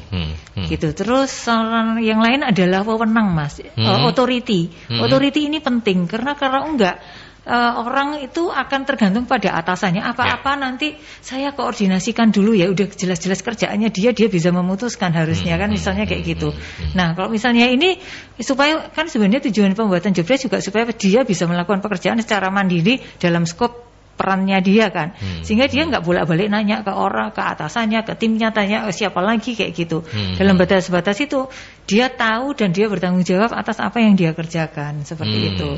Gitu. Terus yang lain adalah wewenang Mas, authority. Authority ini penting karena kalau enggak orang itu akan tergantung pada atasannya. Apa-apa nanti saya koordinasikan dulu ya, udah jelas-jelas kerjaannya dia bisa memutuskan harusnya kan, misalnya kayak gitu. Nah, kalau misalnya ini supaya kan sebenarnya tujuan pembuatan job desk juga supaya dia bisa melakukan pekerjaan secara mandiri dalam skop perannya dia kan, sehingga dia nggak bolak-balik nanya ke orang, ke atasannya, ke timnya, tanya siapa lagi kayak gitu. Dalam batas-batas itu dia tahu dan dia bertanggung jawab atas apa yang dia kerjakan, seperti itu.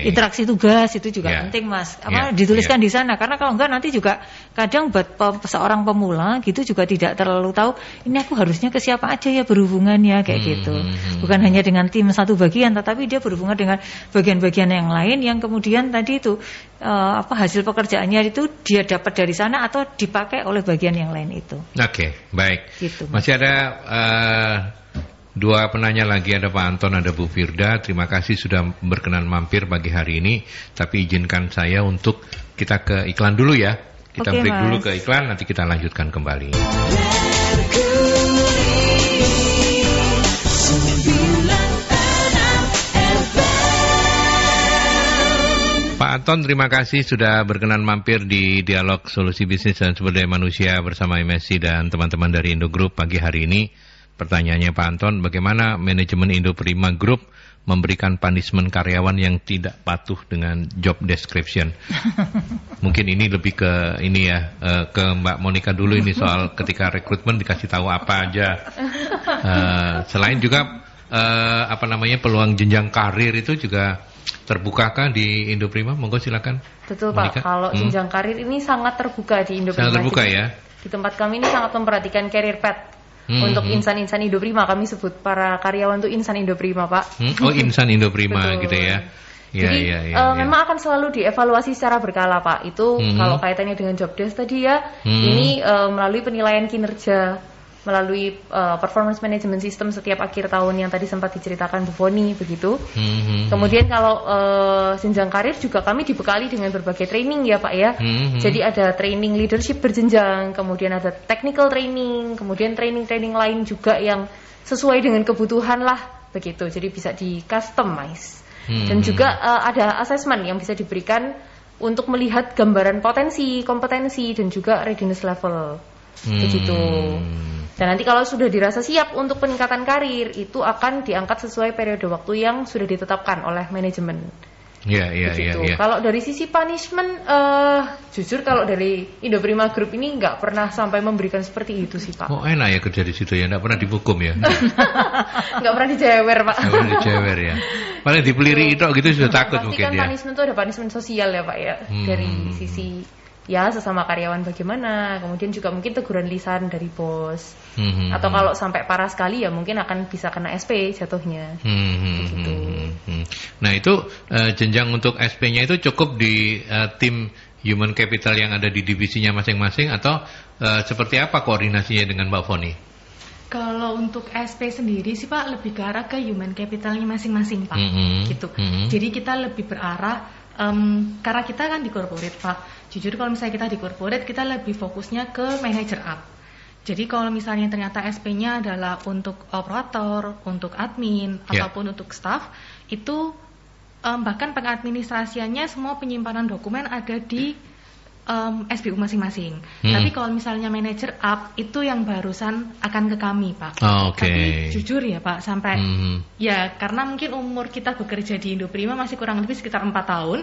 Interaksi tugas itu juga penting, Mas. Dituliskan di sana, karena kalau enggak nanti juga kadang buat seorang pemula gitu juga tidak terlalu tahu ini aku harusnya ke siapa aja ya berhubungannya kayak gitu. Bukan hanya dengan tim satu bagian, tetapi dia berhubungan dengan bagian-bagian yang lain yang kemudian tadi itu hasil pekerjaannya itu dia dapat dari sana atau dipakai oleh bagian yang lain itu. Baik. Gitu, masih ada dua penanya lagi, ada Pak Anton, ada Bu Firda. Terima kasih sudah berkenan mampir pagi hari ini. Tapi izinkan saya untuk kita ke iklan dulu ya. Kita break dulu ke iklan, nanti kita lanjutkan kembali. Pak Anton, terima kasih sudah berkenan mampir di Dialog Solusi Bisnis dan Sumber Daya Manusia bersama MSC dan teman-teman dari Indo Group pagi hari ini. Pertanyaannya Pak Anton, bagaimana manajemen Indo Prima Group memberikan punishment karyawan yang tidak patuh dengan job description? Mungkin ini lebih ke ini ya, ke Mbak Monica dulu ini soal ketika rekrutmen dikasih tahu apa aja. Selain juga peluang jenjang karir itu juga terbukakah di Indo Prima? Monggo silakan. Betul Monica. Pak, kalau jenjang karir ini sangat terbuka di Indo Prima. Sangat terbuka ya. Di tempat kami ini sangat memperhatikan career path. Untuk insan-insan Indo Prima, kami sebut para karyawan itu insan Indo Prima, Pak. Insan Indo Prima gitu ya. Jadi memang akan selalu dievaluasi secara berkala, Pak. Itu kalau kaitannya dengan job desk tadi ya, ini melalui penilaian kinerja, melalui performance management system setiap akhir tahun yang tadi sempat diceritakan Bu Foni begitu. Kemudian kalau jenjang karir juga kami dibekali dengan berbagai training ya Pak ya. Jadi ada training leadership berjenjang, kemudian ada technical training, kemudian training lain juga yang sesuai dengan kebutuhan lah begitu. Jadi bisa di customize. Dan juga ada assessment yang bisa diberikan untuk melihat gambaran potensi, kompetensi dan juga readiness level begitu. Dan nanti kalau sudah dirasa siap untuk peningkatan karir, itu akan diangkat sesuai periode waktu yang sudah ditetapkan oleh manajemen. Iya. Kalau dari sisi punishment, jujur kalau dari Indo Prima Group ini nggak pernah sampai memberikan seperti itu sih Pak. Oh enak ya kerja di situ ya, nggak pernah dihukum ya? Nggak pernah dijewer Pak. Nggak pernah dijewer ya. Paling dipeliri itu gitu sudah takut mungkin kan ya. Punishment itu ada punishment sosial ya Pak ya, dari sisi ya sesama karyawan bagaimana, kemudian juga mungkin teguran lisan dari bos, atau kalau sampai parah sekali ya mungkin akan bisa kena SP jatuhnya. Gitu. Nah itu jenjang untuk SP-nya itu cukup di tim human capital yang ada di divisinya masing-masing atau seperti apa koordinasinya dengan Mbak Foni? Kalau untuk SP sendiri sih Pak lebih ke arah ke human capitalnya masing-masing Pak, gitu. Jadi kita lebih berarah karena kita kan di corporate Pak. Jujur kalau misalnya kita di corporate kita lebih fokusnya ke manager up. Jadi kalau misalnya ternyata SP-nya adalah untuk operator, untuk admin, ataupun untuk staff, itu bahkan pengadministrasiannya semua penyimpanan dokumen ada di SBU masing-masing. Tapi kalau misalnya manager up itu yang barusan akan ke kami Pak. Tapi jujur ya Pak sampai ya karena mungkin umur kita bekerja di Indo Prima masih kurang lebih sekitar 4 tahun.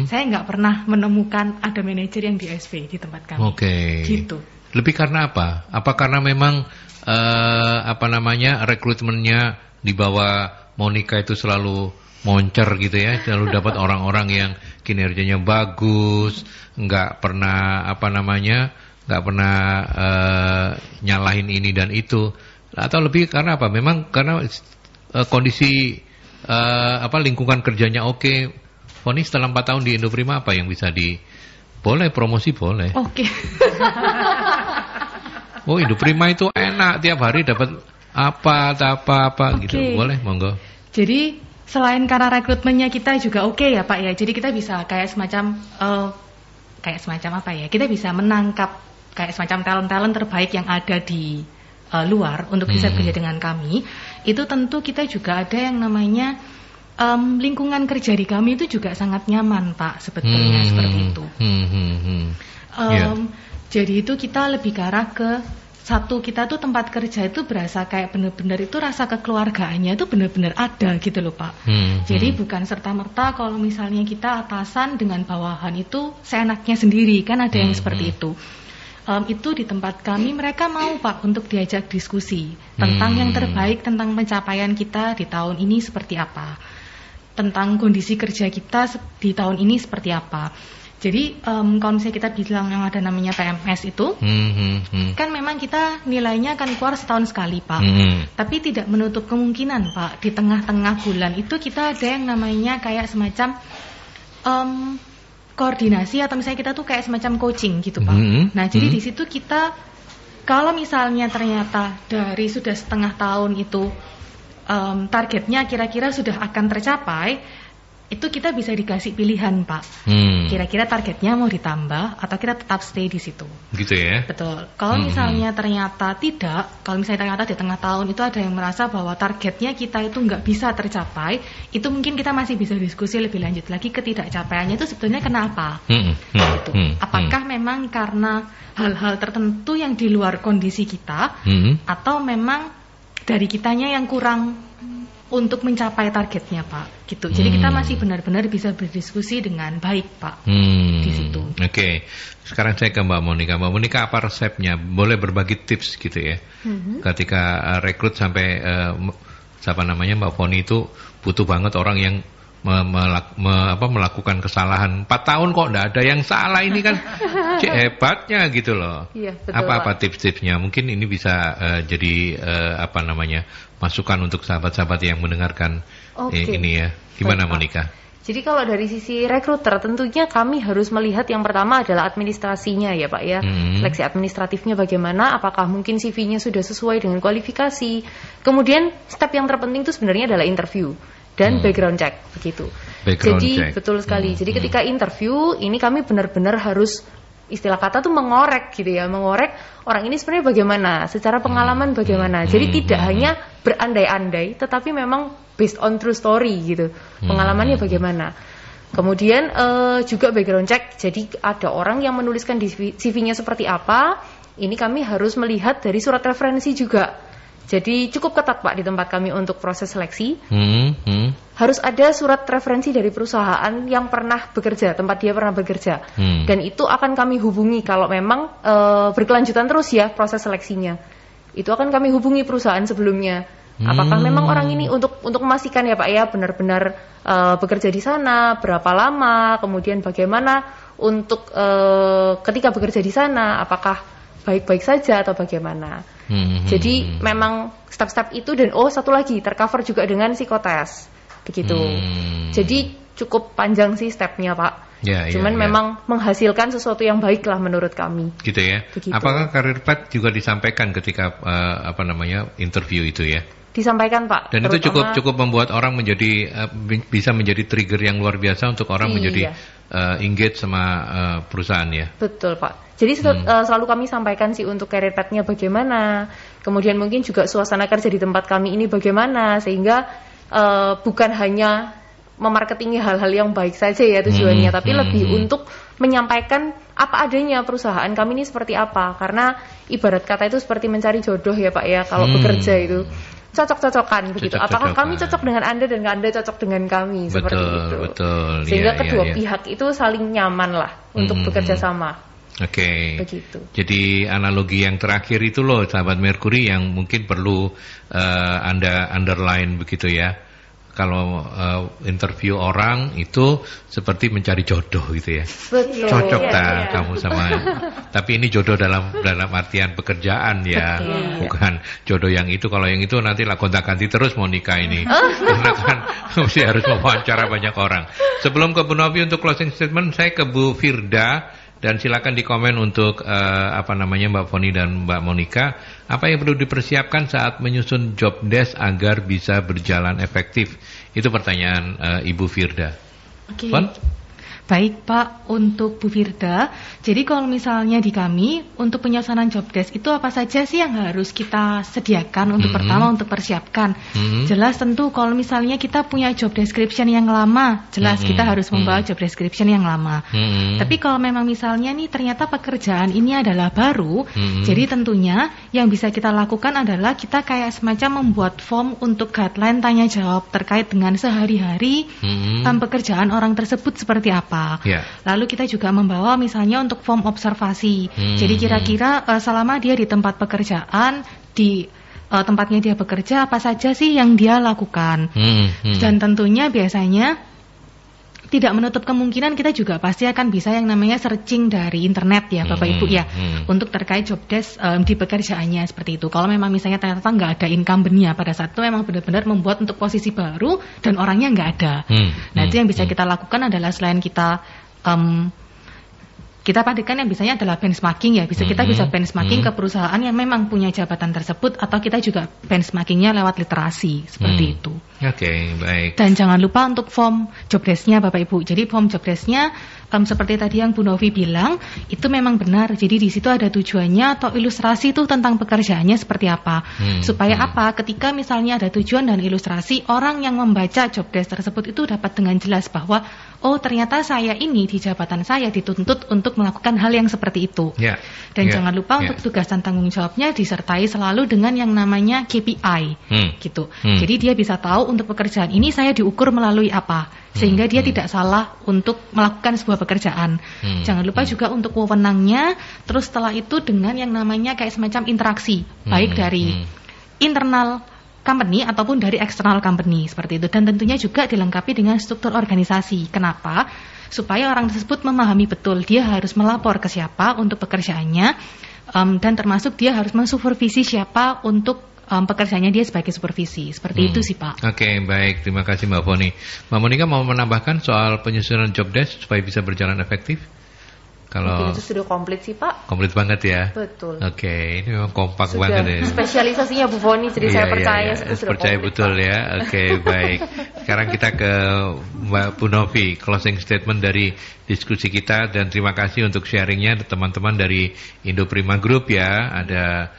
Saya nggak pernah menemukan ada manajer yang di SP di tempat kami. Gitu. Lebih karena apa? Apa karena memang rekrutmennya di bawah Monica itu selalu moncer gitu ya, selalu dapat orang-orang yang kinerjanya bagus, nggak pernah nyalahin ini dan itu, atau lebih karena apa? Memang karena kondisi lingkungan kerjanya oke. Foni setelah 4 tahun di Indo Prima apa yang bisa boleh promosi boleh. Oh Indo Prima itu enak, tiap hari dapat apa gitu, boleh monggo. Jadi selain karena rekrutmennya kita juga oke ya Pak ya, jadi kita bisa kayak semacam kita bisa menangkap kayak semacam talent-talent terbaik yang ada di luar untuk bisa bekerja dengan kami. Itu tentu kita juga ada yang namanya lingkungan kerja di kami itu juga sangat nyaman, Pak, sebetulnya seperti itu. Jadi itu kita lebih ke arah ke satu, kita tuh tempat kerja itu berasa kayak benar-benar itu rasa kekeluargaannya itu benar-benar ada gitu loh, Pak. Jadi bukan serta-merta kalau misalnya kita atasan dengan bawahan itu seenaknya sendiri, kan ada yang seperti itu. Itu di tempat kami mereka mau, Pak, untuk diajak diskusi tentang yang terbaik, tentang pencapaian kita di tahun ini seperti apa, tentang kondisi kerja kita di tahun ini seperti apa. Jadi kalau misalnya kita bilang yang ada namanya PMS itu, kan memang kita nilainya akan keluar setahun sekali, Pak. Tapi tidak menutup kemungkinan, Pak, di tengah-tengah bulan itu kita ada yang namanya kayak semacam koordinasi, atau misalnya kita tuh kayak semacam coaching gitu, Pak. Nah, jadi di situ kita kalau misalnya ternyata dari sudah setengah tahun itu targetnya kira-kira sudah akan tercapai, itu kita bisa dikasih pilihan, Pak. Kira-kira targetnya mau ditambah atau kita tetap stay di situ. Gitu ya? Betul. Kalau misalnya ternyata tidak, kalau misalnya ternyata di tengah tahun itu ada yang merasa bahwa targetnya kita itu nggak bisa tercapai, itu mungkin kita masih bisa diskusi lebih lanjut lagi ketidakcapaiannya itu sebetulnya kenapa? Gitu. Apakah memang karena hal-hal tertentu yang di luar kondisi kita, atau memang dari kitanya yang kurang untuk mencapai targetnya, Pak, gitu. Jadi kita masih benar-benar bisa berdiskusi dengan baik, Pak, di situ. Oke. Sekarang saya ke Mbak Monika. Mbak Monika, apa resepnya? Boleh berbagi tips gitu ya? Ketika rekrut sampai Mbak Foni itu butuh banget orang yang melakukan kesalahan. 4 tahun kok enggak ada yang salah, ini kan hebatnya gitu loh. Iya, apa tips-tipsnya? Mungkin ini bisa jadi masukan untuk sahabat-sahabat yang mendengarkan ini ya. Gimana, Monika? Jadi kalau dari sisi rekruter tentunya kami harus melihat yang pertama adalah administrasinya ya, Pak ya. Seleksi administratifnya bagaimana, apakah mungkin CV-nya sudah sesuai dengan kualifikasi. Kemudian step yang terpenting itu sebenarnya adalah interview dan background check begitu. Jadi betul sekali. Jadi ketika interview ini kami benar-benar harus, istilah kata tuh mengorek gitu ya, mengorek orang ini sebenarnya bagaimana, secara pengalaman bagaimana. Jadi tidak hanya berandai-andai, tetapi memang based on true story gitu, pengalamannya bagaimana. Kemudian juga background check. Jadi ada orang yang menuliskan di CV-nya seperti apa, ini kami harus melihat dari surat referensi juga. Jadi cukup ketat, Pak, di tempat kami untuk proses seleksi. Harus ada surat referensi dari perusahaan yang pernah bekerja, tempat dia pernah bekerja. Dan itu akan kami hubungi kalau memang berkelanjutan terus ya proses seleksinya. Itu akan kami hubungi perusahaan sebelumnya. Apakah memang orang ini untuk memastikan ya, Pak ya, benar-benar bekerja di sana, berapa lama, kemudian bagaimana untuk ketika bekerja di sana, apakah baik-baik saja atau bagaimana. Jadi memang step-step itu, dan satu lagi tercover juga dengan psikotes begitu. Jadi cukup panjang sih stepnya, Pak. Cuman memang menghasilkan sesuatu yang baik lah menurut kami. Gitu ya. Begitu. Apakah career path juga disampaikan ketika interview itu ya? Disampaikan, Pak. Dan itu cukup membuat orang menjadi bisa menjadi trigger yang luar biasa untuk orang menjadi engage sama perusahaan ya. Betul, Pak. Jadi selalu kami sampaikan sih untuk career path-nya bagaimana, kemudian mungkin juga suasana kerja di tempat kami ini bagaimana, sehingga bukan hanya memarketingi hal-hal yang baik saja ya tujuannya, tapi lebih untuk menyampaikan apa adanya perusahaan kami ini seperti apa. Karena ibarat kata itu seperti mencari jodoh ya, Pak ya, kalau bekerja itu cocok-cocokan begitu. Apakah kami cocok dengan Anda dan Anda cocok dengan kami, seperti itu. Betul. Sehingga kedua pihak itu saling nyaman lah untuk bekerja sama. Oke. Jadi analogi yang terakhir itu loh, sahabat Mercury, yang mungkin perlu Anda underline begitu ya. Kalau interview orang itu seperti mencari jodoh gitu ya. Betul. Cocok kamu sama. Tapi ini jodoh dalam artian pekerjaan ya, bukan jodoh yang itu. Kalau yang itu nanti lah gonta-ganti terus mau nikah ini. Karena kan mesti harus mewawancara banyak orang. Sebelum ke Bu Novi untuk closing statement, saya ke Bu Firda. Dan silakan di komen untuk Mbak Foni dan Mbak Monika, apa yang perlu dipersiapkan saat menyusun job desk agar bisa berjalan efektif? Itu pertanyaan Ibu Firda. Oke. Baik Pak, untuk Bu Firda, jadi kalau misalnya di kami, untuk penyelesaian job desk itu apa saja sih yang harus kita sediakan untuk pertama untuk persiapkan? Jelas tentu kalau misalnya kita punya job description yang lama, jelas kita harus membawa job description yang lama. Tapi kalau memang misalnya nih ternyata pekerjaan ini adalah baru, jadi tentunya yang bisa kita lakukan adalah kita kayak semacam membuat form untuk guideline tanya jawab terkait dengan sehari-hari pekerjaan orang tersebut seperti apa. Lalu kita juga membawa misalnya untuk form observasi. Jadi kira-kira selama dia di tempat pekerjaan, di tempatnya dia bekerja, apa saja sih yang dia lakukan. Dan tentunya biasanya tidak menutup kemungkinan kita juga pasti akan bisa yang namanya searching dari internet ya Bapak Ibu ya, untuk terkait job desk di pekerjaannya seperti itu. Kalau memang misalnya ternyata nggak ada incumbent-nya pada saat itu memang benar-benar membuat untuk posisi baru dan orangnya nggak ada. Nah itu yang bisa kita lakukan adalah selain kita kita pastikan yang bisanya adalah benchmarking ya. Kita bisa benchmarking ke perusahaan yang memang punya jabatan tersebut, atau kita juga benchmarkingnya lewat literasi seperti itu. Oke, baik. Dan jangan lupa untuk form job desk-nya Bapak Ibu. Jadi form job desk-nya seperti tadi yang Bu Novi bilang, itu memang benar. Jadi di situ ada tujuannya atau ilustrasi itu tentang pekerjaannya seperti apa. Supaya apa? Ketika misalnya ada tujuan dan ilustrasi, orang yang membaca job desk tersebut itu dapat dengan jelas bahwa oh ternyata saya ini di jabatan saya dituntut untuk melakukan hal yang seperti itu. Dan jangan lupa untuk tugas dan tanggung jawabnya disertai selalu dengan yang namanya KPI gitu. Jadi dia bisa tahu untuk pekerjaan ini saya diukur melalui apa, sehingga dia tidak salah untuk melakukan sebuah pekerjaan. Jangan lupa juga untuk wewenangnya. Terus setelah itu dengan yang namanya kayak semacam interaksi, baik dari internal company ataupun dari eksternal company seperti itu. Dan tentunya juga dilengkapi dengan struktur organisasi. Kenapa? Supaya orang tersebut memahami betul dia harus melapor ke siapa untuk pekerjaannya, dan termasuk dia harus mensupervisi siapa untuk pekerjaannya dia sebagai supervisi. Seperti itu sih Pak. Oke, baik. Terima kasih Mbak Foni. Mbak Monika mau menambahkan soal penyusunan job desk supaya bisa berjalan efektif? Kalau itu sudah komplit sih Pak. Komplit banget ya. Betul. Oke, ini memang kompak sudah banget ya. Spesialisasinya Bu Foni, jadi saya percaya sudah percaya komplit, betul Pak. ya. Oke, baik. Sekarang kita ke Mbak Bu Novi, closing statement dari diskusi kita, dan terima kasih untuk sharingnya teman-teman dari Indo Prima Group ya. Ada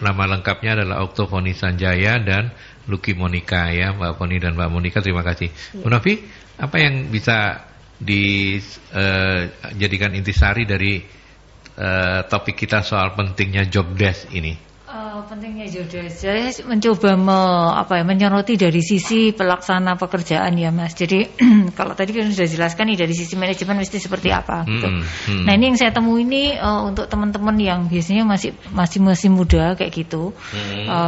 nama lengkapnya adalah Oktofoni Sanjaya dan Lucky Monika ya, Mbak Foni dan Mbak Monika, terima kasih. Bu Novi, apa yang bisa dijadikan intisari dari topik kita soal pentingnya job desk ini? Pentingnya job desk, saya mencoba menyoroti dari sisi pelaksana pekerjaan ya Mas. Jadi kalau tadi kan sudah jelaskan nih dari sisi manajemen mesti seperti apa gitu. Nah ini yang saya temui ini untuk teman-teman yang biasanya masih muda kayak gitu.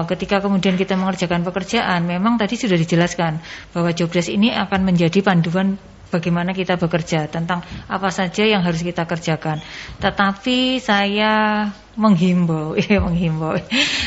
Ketika kemudian kita mengerjakan pekerjaan, memang tadi sudah dijelaskan bahwa job desk ini akan menjadi panduan bagaimana kita bekerja, tentang apa saja yang harus kita kerjakan. Tetapi saya menghimbau.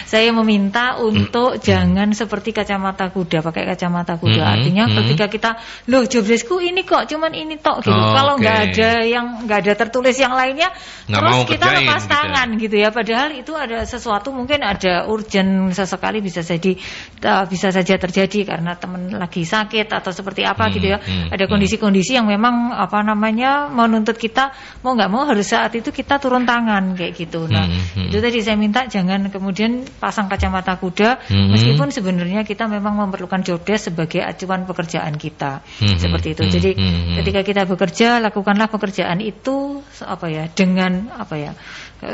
Saya meminta untuk jangan seperti kacamata kuda, pakai kacamata kuda. Artinya ketika kita, loh job deskku ini kok cuman ini tok gitu. Kalau nggak ada tertulis yang lainnya, terus kita lepas tangan gitu ya. Padahal itu ada sesuatu, mungkin ada urgent sesekali bisa saja terjadi karena teman lagi sakit atau seperti apa gitu ya. Ada kondisi-kondisi yang memang menuntut kita mau nggak mau harus saat itu kita turun tangan kayak gitu. Nah itu tadi saya minta jangan kemudian pasang kacamata kuda, meskipun sebenarnya kita memang memerlukan job desk sebagai acuan pekerjaan kita, seperti itu. Jadi ketika kita bekerja, lakukanlah pekerjaan itu dengan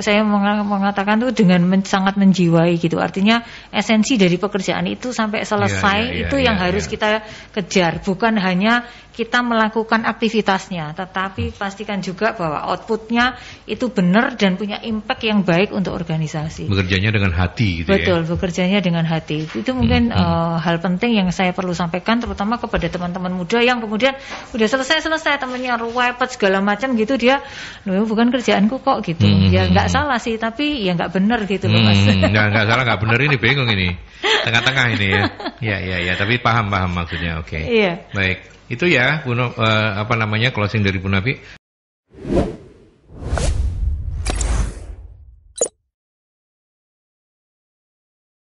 saya mengatakan tuh dengan sangat menjiwai gitu. Artinya esensi dari pekerjaan itu sampai selesai yang harus kita kejar, bukan hanya kita melakukan aktivitasnya, tetapi pastikan juga bahwa outputnya itu benar dan punya impact yang baik untuk organisasi. Bekerjanya dengan hati gitu. Betul, bekerjanya dengan hati. Itu mungkin hal penting yang saya perlu sampaikan, terutama kepada teman-teman muda yang kemudian udah selesai temennya ruwepet segala macam gitu, dia loh bukan kerjaanku kok gitu. Ya nggak salah sih, tapi ya nggak benar gitu loh Mas. Nggak salah, nggak benar, ini bingung ini. Tengah-tengah ini ya. Ya, tapi paham maksudnya. Oke. Iya. Baik. Itu ya, closing dari Bu Novi.